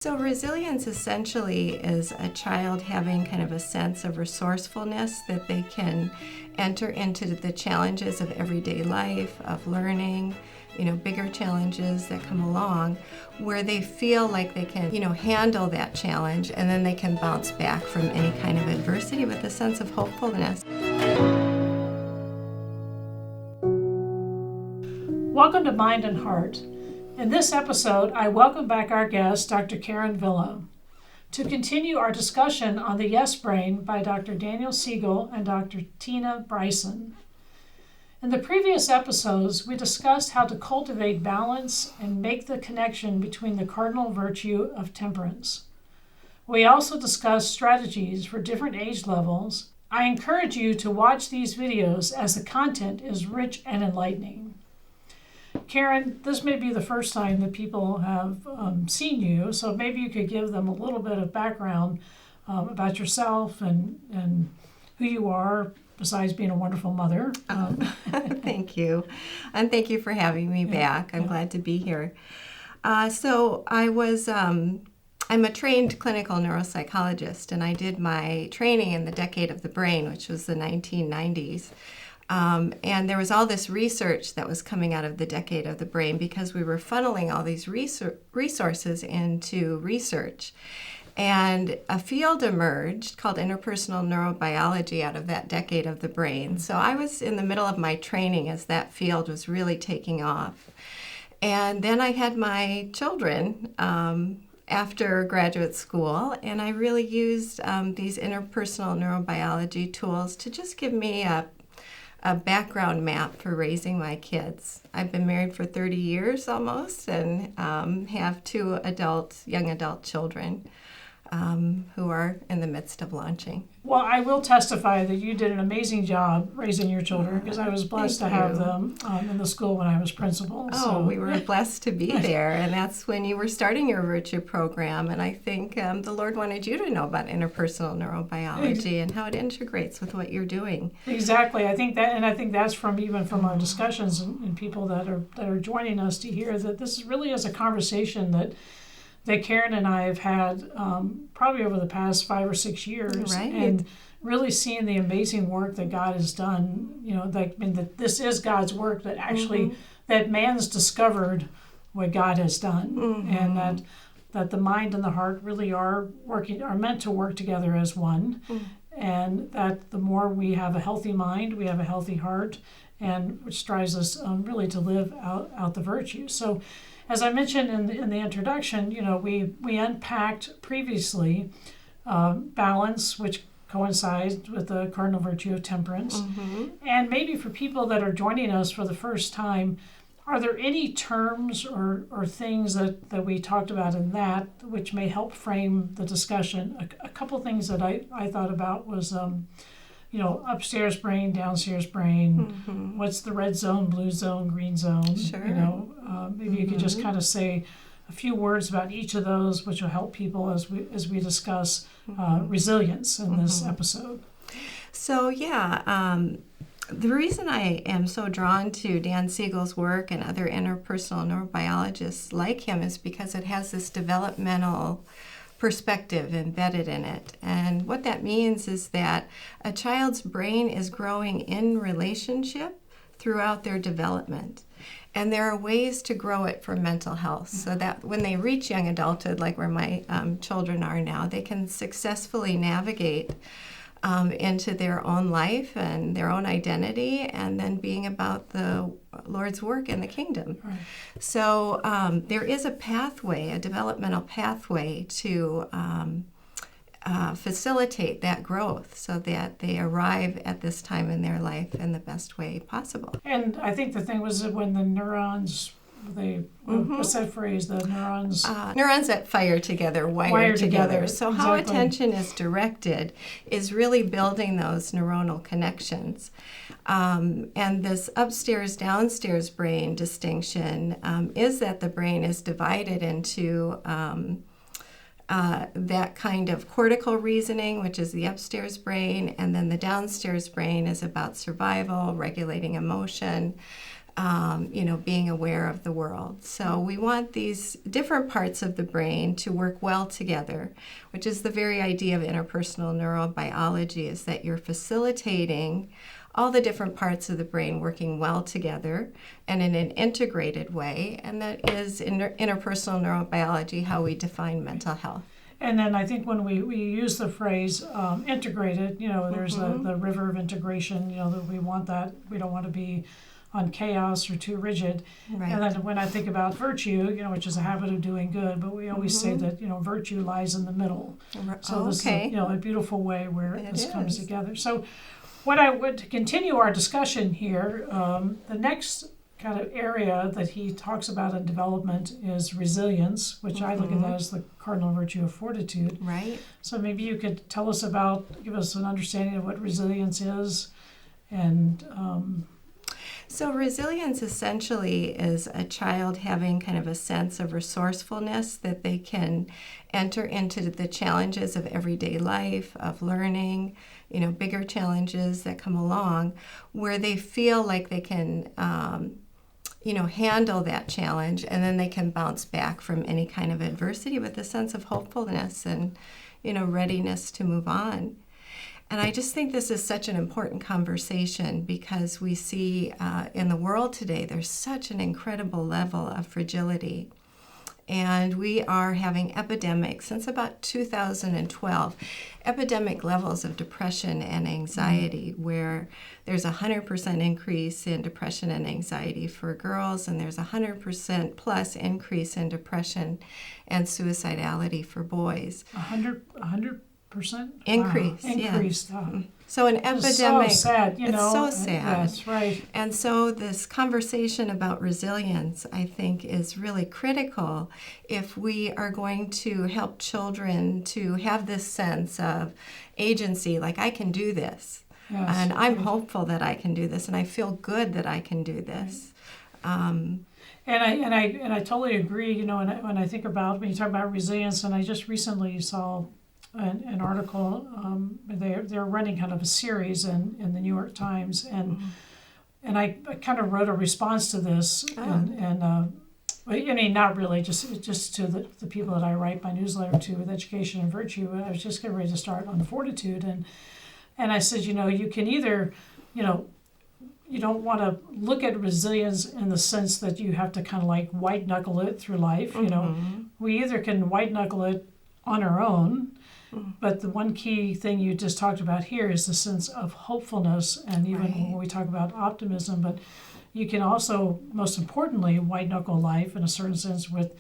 So resilience essentially is a child having kind of a sense of resourcefulness that they can enter into the challenges of everyday life, of learning, bigger challenges that come along, where they feel like they can, handle that challenge, and then they can bounce back from any kind of adversity with a sense of hopefulness. Welcome to Mind and Heart. In this episode, I welcome back our guest, Dr. Karen Villa, to continue our discussion on the Yes Brain by Dr. Daniel Siegel and Dr. Tina Bryson. In the previous episodes, we discussed how to cultivate balance and make the connection between the cardinal virtue of temperance. We also discussed strategies for different age levels. I encourage you to watch these videos as the content is rich and enlightening. Karen, this may be the first time that people have seen you, so maybe you could give them a little bit of background about yourself and who you are, besides being a wonderful mother. Thank you. And thank you for having me back. I'm glad to be here. So I'm a trained clinical neuropsychologist, and I did my training in the decade of the brain, which was the 1990s. And there was all this research that was coming out of the decade of the brain because we were funneling all these resources into research. And a field emerged called Interpersonal Neurobiology out of that decade of the brain. So I was in the middle of my training as that field was really taking off. And then I had my children after graduate school, and I really used these interpersonal neurobiology tools to just give me a background map for raising my kids. I've been married for 30 years almost, and have two young adult children who are in the midst of launching. Well, I will testify that you did an amazing job raising your children, because I was blessed to have them in the school when I was principal. We were blessed to be there, and that's when you were starting your Virtue program, and I think the Lord wanted you to know about interpersonal neurobiology and how it integrates with what you're doing. Exactly. I think that's from our discussions and people that are joining us to hear that this really is a conversation that Karen and I have had probably over the past 5 or 6 years, right. And really seeing the amazing work that God has done. That this is God's work, that actually that man's discovered what God has done, and that the mind and the heart really are meant to work together as one, and that the more we have a healthy mind, we have a healthy heart, and which drives us really to live out the virtues. So, as I mentioned in the introduction, we unpacked previously balance, which coincides with the cardinal virtue of temperance. And maybe for people that are joining us for the first time, are there any terms or things that we talked about in that which may help frame the discussion? A couple things that I thought about was upstairs brain, downstairs brain, what's the red zone, blue zone, green zone? Sure. Maybe you could just kind of say a few words about each of those, which will help people as we discuss resilience in this episode. So, the reason I am so drawn to Dan Siegel's work and other interpersonal neurobiologists like him is because it has this developmental perspective embedded in it. And what that means is that a child's brain is growing in relationship throughout their development. And there are ways to grow it for mental health so that when they reach young adulthood, like where my children are now, they can successfully navigate into their own life and their own identity, and then being about the Lord's work in the kingdom. Right. So there is a pathway, a developmental pathway to facilitate that growth so that they arrive at this time in their life in the best way possible. And I think the thing was that when the neurons, what's that phrase, the neurons? Neurons that fire together, wire together. So exactly. How attention is directed is really building those neuronal connections. And this upstairs-downstairs brain distinction is that the brain is divided into that kind of cortical reasoning, which is the upstairs brain, and then the downstairs brain is about survival, regulating emotion, being aware of the world. So we want these different parts of the brain to work well together, which is the very idea of interpersonal neurobiology, is that you're facilitating all the different parts of the brain working well together and in an integrated way. And that is interpersonal neurobiology, how we define mental health. And then I think when we use the phrase integrated, there's the river of integration, that we want that. We don't want to be on chaos or too rigid. Right. And then when I think about virtue, which is a habit of doing good, but we always say that, virtue lies in the middle. So this is a beautiful way where this comes together. So what I would, to continue our discussion here, the next kind of area that he talks about in development is resilience, which I look at that as the cardinal virtue of fortitude. Right. So maybe you could give us an understanding of what resilience is. And so resilience essentially is a child having kind of a sense of resourcefulness, that they can enter into the challenges of everyday life, of learning, bigger challenges that come along, where they feel like they can handle that challenge, and then they can bounce back from any kind of adversity with a sense of hopefulness and, readiness to move on. And I just think this is such an important conversation, because we see in the world today there's such an incredible level of fragility. And we are having epidemics since about 2012, epidemic levels of depression and anxiety, where there's a 100% increase in depression and anxiety for girls, and there's a 100% plus increase in depression and suicidality for boys. 100% increase. Wow. Increased. Yeah. So an epidemic. It's so sad, It's so sad. That's right. And so this conversation about resilience, I think, is really critical if we are going to help children to have this sense of agency, like I can do this. Yes, and I'm hopeful that I can do this, and I feel good that I can do this. And I totally agree. When I think about, when you talk about resilience, and I just recently saw an article. They're running kind of a series in the New York Times, and I kind of wrote a response to this, not really, just to the people that I write my newsletter to with education and virtue. I was just getting ready to start on Fortitude, and I said, you can either, you don't want to look at resilience in the sense that you have to kind of like white knuckle it through life. We either can white knuckle it on our own. But the one key thing you just talked about here is the sense of hopefulness, and even when we talk about optimism, but you can also, most importantly, white knuckle life in a certain sense with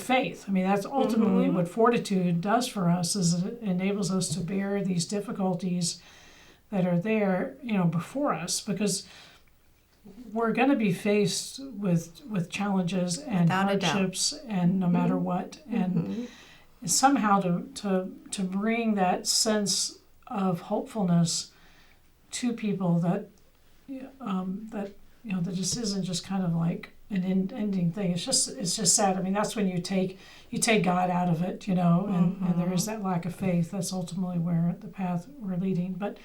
faith. I mean, that's ultimately what fortitude does for us, is it enables us to bear these difficulties that are there, before us, because we're going to be faced with challenges and hardships, and no matter what, and somehow to bring that sense of hopefulness to people that that just isn't just kind of like an ending thing. It's just sad. I mean, that's when you take God out of it, and there is that lack of faith. That's ultimately where the path we're leading. But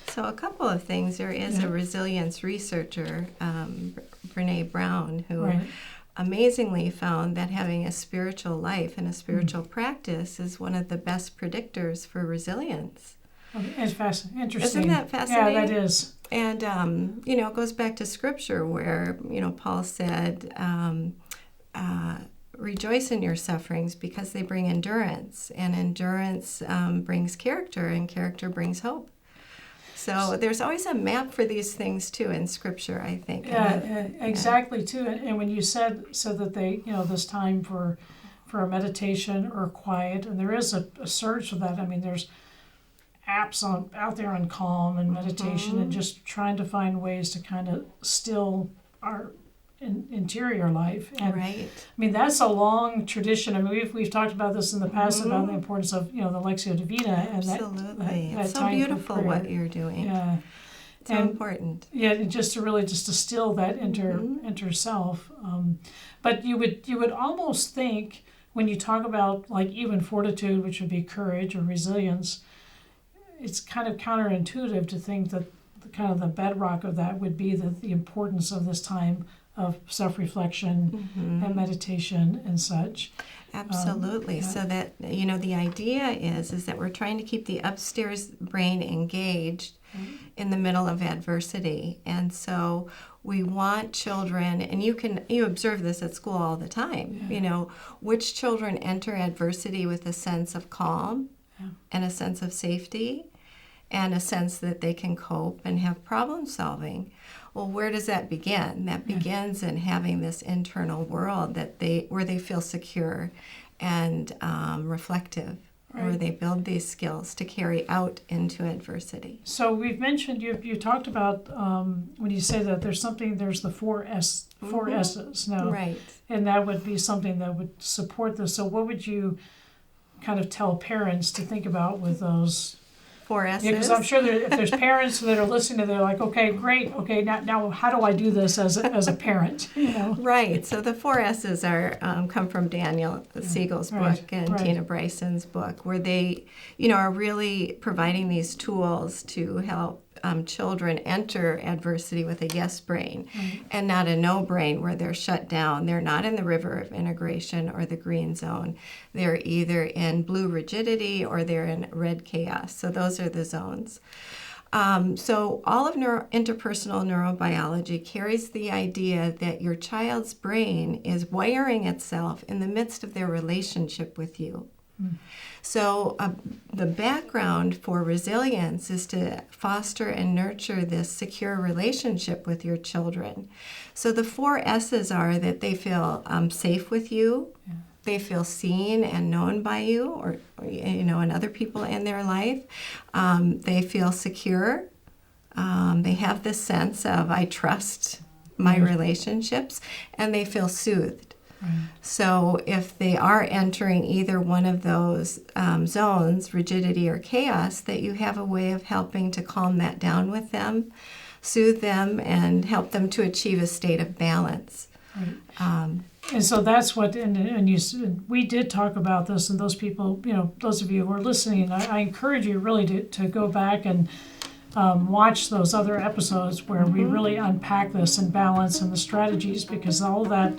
so a couple of things. There is a resilience researcher, Brene Brown, who amazingly found that having a spiritual life and a spiritual practice is one of the best predictors for resilience. It's interesting. Isn't that fascinating? Yeah, that is. And, it goes back to Scripture where, Paul said, rejoice in your sufferings because they bring endurance, and endurance brings character, and character brings hope. So there's always a map for these things too in Scripture, I think. Yeah, exactly too. And when you said that they, this time for a meditation or quiet, and there is a search for that. I mean, there's apps out there on Calm and meditation, and just trying to find ways to kind of still our interior life. And I mean, that's a long tradition. I mean, we've talked about this in the past about the importance of the Lectio Divina, and absolutely, that it's so time beautiful what you're doing. Yeah, it's so important. Yeah, just to distill that inner self. But you would almost think, when you talk about like even fortitude, which would be courage or resilience, it's kind of counterintuitive to think that kind of the bedrock of that would be the importance of this time of self-reflection and meditation and such. Absolutely. So that, the idea is that we're trying to keep the upstairs brain engaged in the middle of adversity. And so we want children, and you observe this at school all the time, which children enter adversity with a sense of calm and a sense of safety and a sense that they can cope and have problem solving. Well, where does that begin? That begins in having this internal world where they feel secure and reflective, where they build these skills to carry out into adversity. So we've mentioned, you talked about when you say that there's the four S's now. Right. And that would be something that would support this. So what would you kind of tell parents to think about with those 4 S's? Yeah, because I'm sure if there's parents that are listening, they're like, okay, great, okay, now how do I do this as a parent? Right. So the 4 S's are come from Daniel Siegel's book and Tina Bryson's book, where they, are really providing these tools to help children enter adversity with a yes brain and not a no brain where they're shut down. They're not in the river of integration or the green zone. They're either in blue rigidity or they're in red chaos. So those are the zones. So all of interpersonal neurobiology carries the idea that your child's brain is wiring itself in the midst of their relationship with you. So the background for resilience is to foster and nurture this secure relationship with your children. So the 4 S's are that they feel safe with you, they feel seen and known by you, or and other people in their life. They feel secure. They have this sense of I trust my relationships, and they feel soothed. So if they are entering either one of those zones, rigidity or chaos, that you have a way of helping to calm that down with them, soothe them, and help them to achieve a state of balance. And so that's what, we did talk about this, and those people, those of you who are listening, I encourage you really to go back and watch those other episodes where we really unpack this and balance and the strategies, because all that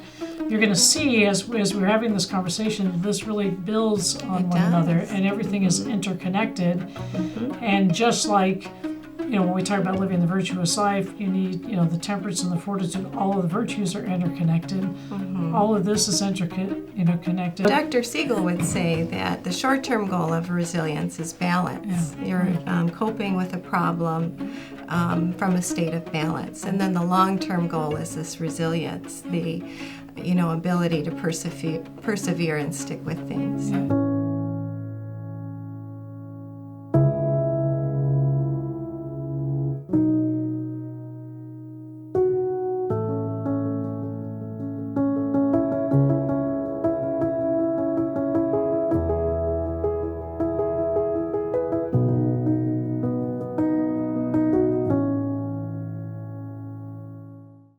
you're going to see as we're having this conversation, this really builds on one another, and everything is interconnected. And just like, when we talk about living the virtuous life, you need, the temperance and the fortitude, all of the virtues are interconnected. All of this is connected. Dr. Siegel would say that the short-term goal of resilience is balance. You're coping with a problem from a state of balance. And then the long-term goal is this resilience, the ability to persevere and stick with things.